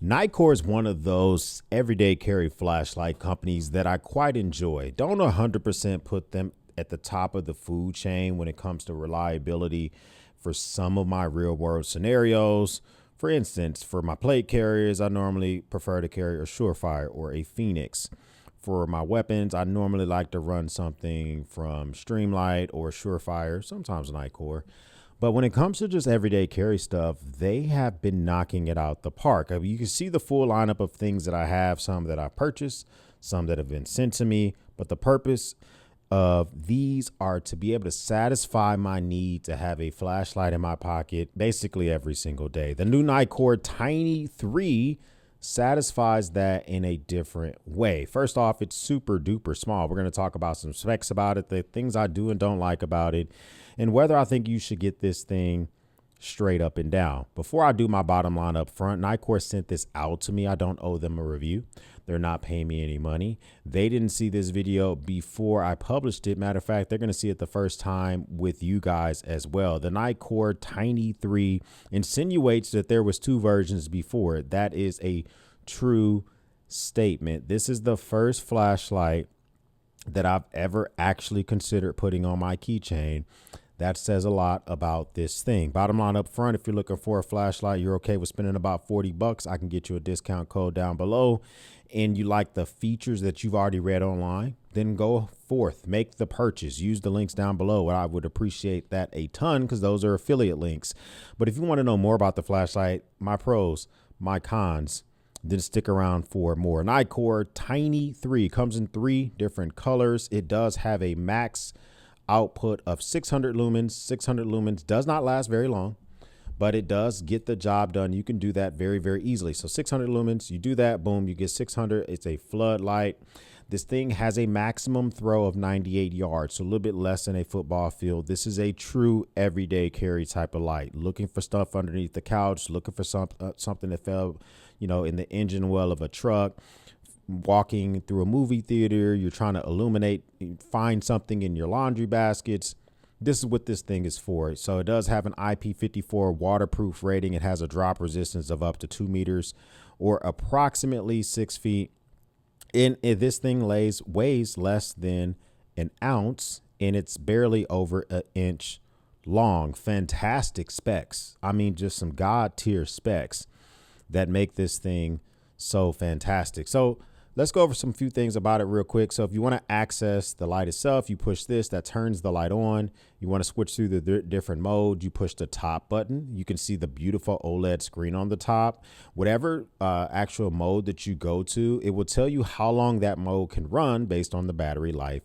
Nitecore is one of those everyday carry flashlight companies that I quite enjoy. Don't 100% put them at the top of the food chain when it comes to reliability for some of my real world scenarios. For instance, for my plate carriers, I normally prefer to carry a Surefire or a Phoenix. For my weapons, I normally like to run something from Streamlight or Surefire, sometimes Nitecore. But when it comes to just everyday carry stuff, they have been knocking it out the park. I mean, you can see the full lineup of things that I have, some that I purchased, some that have been sent to me. But the purpose of these are to be able to satisfy my need to have a flashlight in my pocket basically every single day. The new Nitecore Tini3 satisfies that in a different way. First off, it's super duper small. We're going to talk about some specs about it, the things I do and don't like about it, and whether I think you should get this thing straight up and down. Before I do my bottom line up front, Nitecore sent this out to me. I don't owe them a review. They're not paying me any money. They didn't see this video before I published it. Matter of fact, they're going to see it the first time with you guys as well. The Nitecore Tini3 insinuates that there was two versions before it. That is a true statement. This is the first flashlight that I've ever actually considered putting on my keychain. That says a lot about this thing. Bottom line up front, if you're looking for a flashlight, you're okay with spending about 40 bucks. I can get you a discount code down below, and you like the features that you've already read online, then go forth, make the purchase, use the links down below. I would appreciate that a ton because those are affiliate links. But if you want to know more about the flashlight, my pros, my cons, then stick around for more. Nitecore Tini3 comes in 3 different colors. It does have a max output of 600 lumens. 600 lumens does not last very long, but it does get the job done. You can do that very, very easily. So 600 lumens, you do that, boom, you get 600. It's a floodlight. This thing has a maximum throw of 98 yards, so a little bit less than a football field. This is a true everyday carry type of light. Looking for stuff underneath the couch, looking for something that fell, in the engine well of a truck. Walking through a movie theater, you're trying to illuminate, find something in your laundry baskets. This is what this thing is for. So it does have an IP54 waterproof rating. It has a drop resistance of up to 2 meters or approximately 6 feet. And this thing weighs less than an ounce, and it's barely over an inch long. Fantastic specs. I mean, just some God tier specs that make this thing so fantastic. So let's go over some few things about it real quick. So if you want to access the light itself, you push this, that turns the light on. You want to switch through the different modes, you push the top button. You can see the beautiful OLED screen on the top. Whatever actual mode that you go to, it will tell you how long that mode can run based on the battery life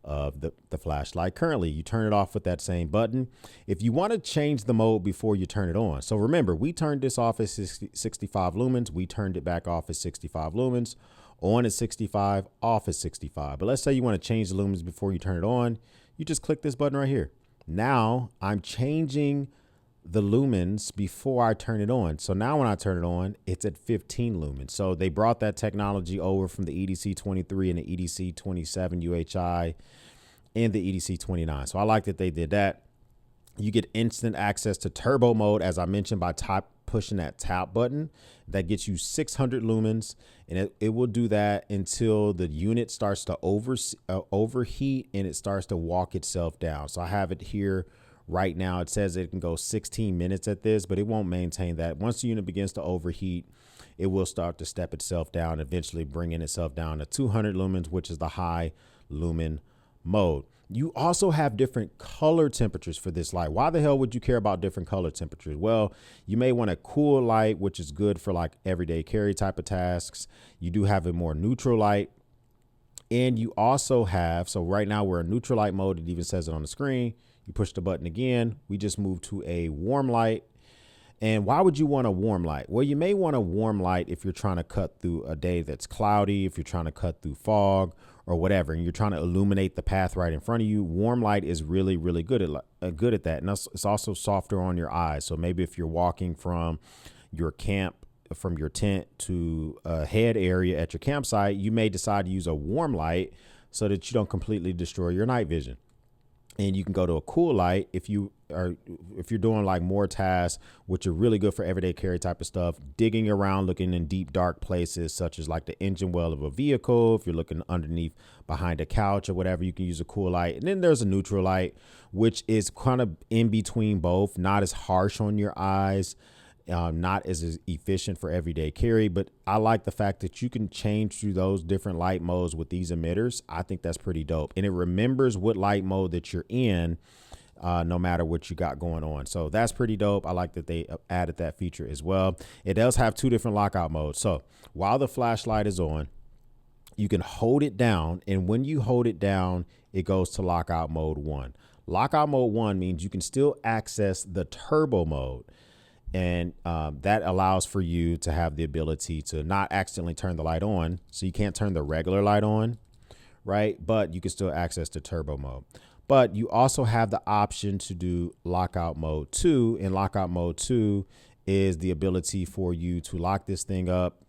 of the flashlight. Currently, you turn it off with that same button. If you want to change the mode before you turn it on. So remember, we turned this off at 65 lumens. We turned it back off at 65 lumens. On at 65, off at 65. But let's say you want to change the lumens before you turn it on. You just click this button right here. Now I'm changing the lumens before I turn it on. So now when I turn it on, it's at 15 lumens. So they brought that technology over from the EDC 23 and the EDC 27 UHI and the EDC 29. So I like that they did that. You get instant access to turbo mode, as I mentioned, by pushing that tap button. That gets you 600 lumens, and it will do that until the unit starts to overheat and it starts to walk itself down. So I have it here right now. It says it can go 16 minutes at this, but it won't maintain that. Once the unit begins to overheat, it will start to step itself down, eventually bringing itself down to 200 lumens, which is the high lumen mode. You also have different color temperatures for this light. Why the hell would you care about different color temperatures? Well, you may want a cool light, which is good for like everyday carry type of tasks. You do have a more neutral light. And you also have, so right now we're in neutral light mode. It even says it on the screen. You push the button again. We just moved to a warm light. And why would you want a warm light? Well, you may want a warm light if you're trying to cut through a day that's cloudy, if you're trying to cut through fog or whatever, and you're trying to illuminate the path right in front of you. Warm light is really, really good at that. And it's also softer on your eyes. So maybe if you're walking from your camp, from your tent to a head area at your campsite, you may decide to use a warm light so that you don't completely destroy your night vision. And you can go to a cool light if you're doing like more tasks, which are really good for everyday carry type of stuff, digging around, looking in deep, dark places, such as like the engine well of a vehicle. If you're looking underneath behind a couch or whatever, you can use a cool light. And then there's a neutral light, which is kind of in between both, not as harsh on your eyes, not as efficient for everyday carry. But I like the fact that you can change through those different light modes with these emitters. I think that's pretty dope. And it remembers what light mode that you're in, no matter what you got going on. So that's pretty dope. I like that they added that feature as well. It does have 2 different lockout modes. So while the flashlight is on, you can hold it down. And when you hold it down, it goes to lockout mode 1. Lockout mode 1 means you can still access the turbo mode. And that allows for you to have the ability to not accidentally turn the light on. So you can't turn the regular light on, right? But you can still access the turbo mode. But you also have the option to do lockout mode 2. And lockout mode 2 is the ability for you to lock this thing up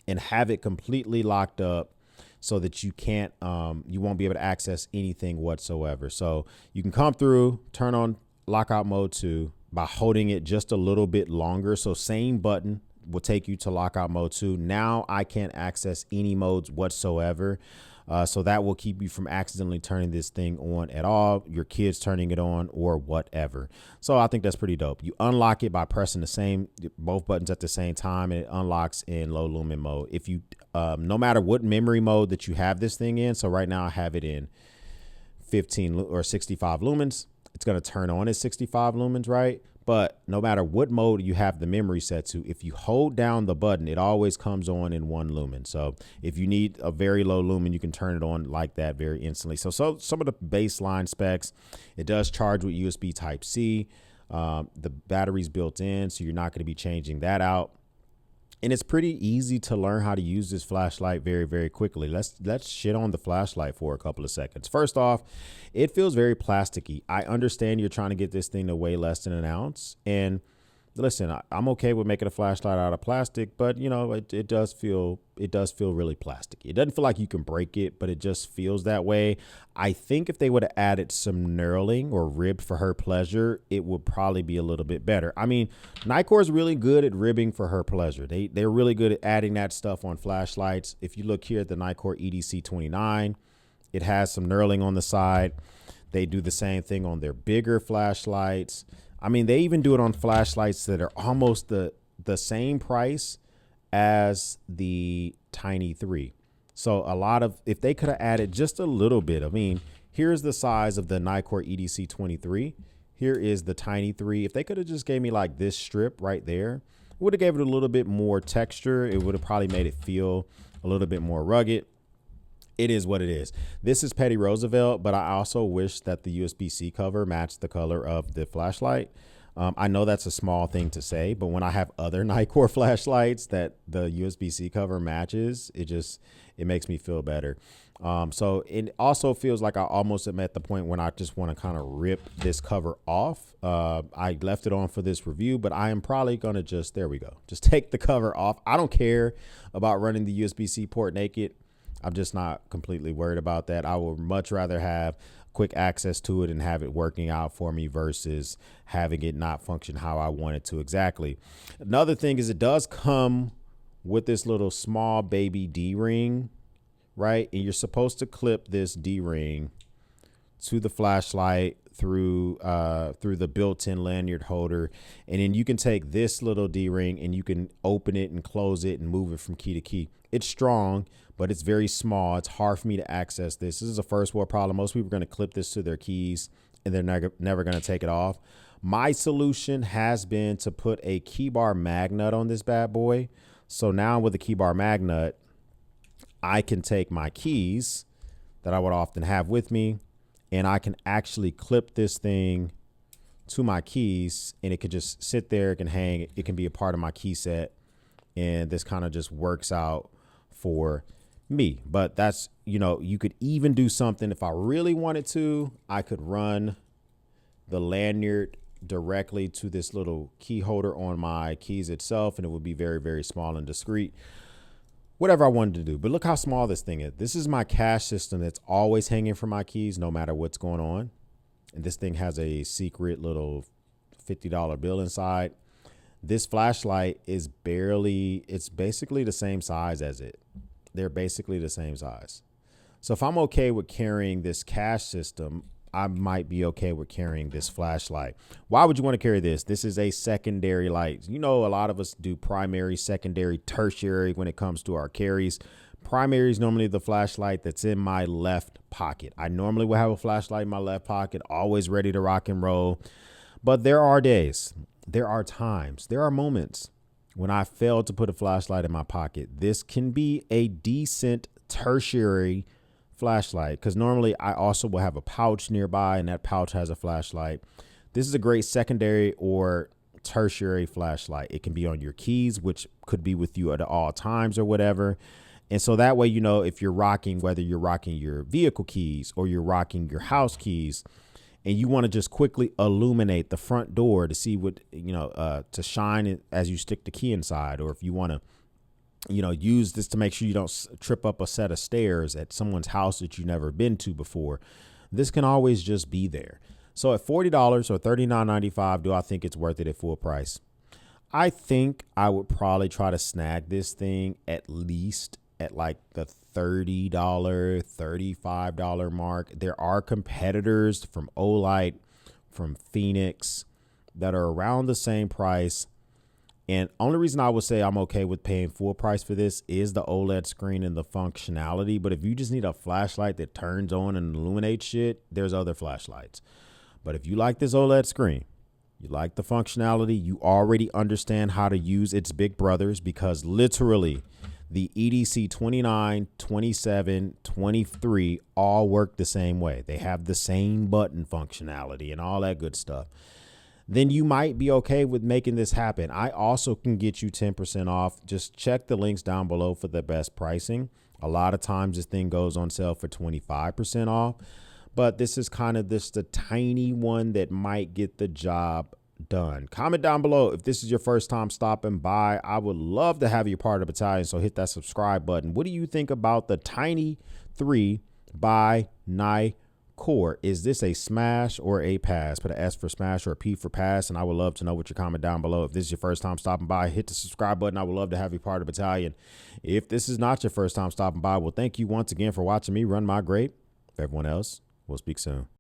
and have it completely locked up so that you can't, you won't be able to access anything whatsoever. So you can come through, turn on lockout mode 2 by holding it just a little bit longer. So same button will take you to lockout mode 2. Now I can't access any modes whatsoever. So that will keep you from accidentally turning this thing on at all, your kids turning it on or whatever. So I think that's pretty dope. You unlock it by pressing both buttons at the same time, and it unlocks in low lumen mode. If you, no matter what memory mode that you have this thing in. So right now I have it in 15 or 65 lumens. It's going to turn on at 65 lumens, right? But no matter what mode you have the memory set to, if you hold down the button, it always comes on in 1 lumen. So if you need a very low lumen, you can turn it on like that very instantly. So some of the baseline specs, it does charge with USB Type-C. The battery's built in, so you're not going to be changing that out. And it's pretty easy to learn how to use this flashlight very, very quickly. Let's shit on the flashlight for a couple of seconds. First off, it feels very plasticky. I understand you're trying to get this thing to weigh less than an ounce. And listen, I'm okay with making a flashlight out of plastic, but you know, it does feel really plastic. It doesn't feel like you can break it, but it just feels that way. I think if they would have added some knurling or ribbed for her pleasure, it would probably be a little bit better. I mean, Nitecore is really good at ribbing for her pleasure. They're really good at adding that stuff on flashlights. If you look here at the Nitecore EDC 29, it has some knurling on the side. They do the same thing on their bigger flashlights. I mean, they even do it on flashlights that are almost the same price as the Tini3. So if they could have added just a little bit, I mean, here's the size of the Nitecore EDC 23. Here is the Tini3. If they could have just gave me like this strip right there, it would have gave it a little bit more texture. It would have probably made it feel a little bit more rugged. It is what it is. This is Petty Roosevelt, but I also wish that the USB-C cover matched the color of the flashlight. I know that's a small thing to say, but when I have other Nitecore flashlights that the USB-C cover matches, it makes me feel better. So it also feels like I almost am at the point when I just want to kind of rip this cover off. I left it on for this review, but I am probably going to just take the cover off. I don't care about running the USB-C port naked. I'm just not completely worried about that. I would much rather have quick access to it and have it working out for me versus having it not function how I want it to exactly. Another thing is it does come with this little small baby D-ring, right? And you're supposed to clip this D-ring to the flashlight through the built-in lanyard holder. And then you can take this little D-ring and you can open it and close it and move it from key to key. It's strong, but it's very small. It's hard for me to access this. This is a first world problem. Most people are going to clip this to their keys and they're never going to take it off. My solution has been to put a key bar magnet on this bad boy. So now with the key bar magnet, I can take my keys that I would often have with me, and I can actually clip this thing to my keys, and it could just sit there. It can hang. It can be a part of my key set, and this kind of just works out for me. But that's, you know, you could even do something if I really wanted to. I could run the lanyard directly to this little key holder on my keys itself, and it would be very, very small and discreet. Whatever I wanted to do. But look how small this thing is. This is my cache system that's always hanging from my keys no matter what's going on. And this thing has a secret little $50 bill inside. This flashlight is it's basically the same size as it. They're basically the same size. So if I'm okay with carrying this cash system, I might be okay with carrying this flashlight. Why would you want to carry this? This is a secondary light. You know, a lot of us do primary, secondary, tertiary when it comes to our carries. Primary is normally the flashlight that's in my left pocket. I normally will have a flashlight in my left pocket, always ready to rock and roll. But there are days, there are times, there are moments when I fail to put a flashlight in my pocket. This can be a decent tertiary flashlight, because normally I also will have a pouch nearby and that pouch has a flashlight. This is a great secondary or tertiary flashlight. It can be on your keys, which could be with you at all times or whatever. And so that way, you know, if you're rocking, whether you're rocking your vehicle keys or you're rocking your house keys, and you want to just quickly illuminate the front door to see what, you know, to shine it as you stick the key inside, or if you want to, you know, use this to make sure you don't trip up a set of stairs at someone's house that you've never been to before, this can always just be there. So at $40 or $39.95, do I think it's worth it at full price? I think I would probably try to snag this thing at least at like the $30, $35 mark. There are competitors from OLED, from Phoenix, that are around the same price. And only reason I would say I'm okay with paying full price for this is the OLED screen and the functionality. But if you just need a flashlight that turns on and illuminates shit, there's other flashlights. But if you like this OLED screen, you like the functionality, you already understand how to use its big brothers, because literally the EDC 29, 27, 23 all work the same way. They have the same button functionality and all that good stuff. Then you might be okay with making this happen. I also can get you 10% off. Just check the links down below for the best pricing. A lot of times this thing goes on sale for 25% off, but this is kind of the tiny one that might get the job done. Comment down below if this is your first time stopping by. I would love to have you part of the battalion, so hit that subscribe button. What do you think about the Tini3 by Nitecore? Is this a smash or a pass? Put an S for smash or a P for pass, and I would love to know what your comment down below. If this is your first time stopping by, hit the subscribe button. I would love to have you part of the battalion. If this is not your first time stopping by, well, thank you once again for watching me run my grape. For everyone else, we'll speak soon.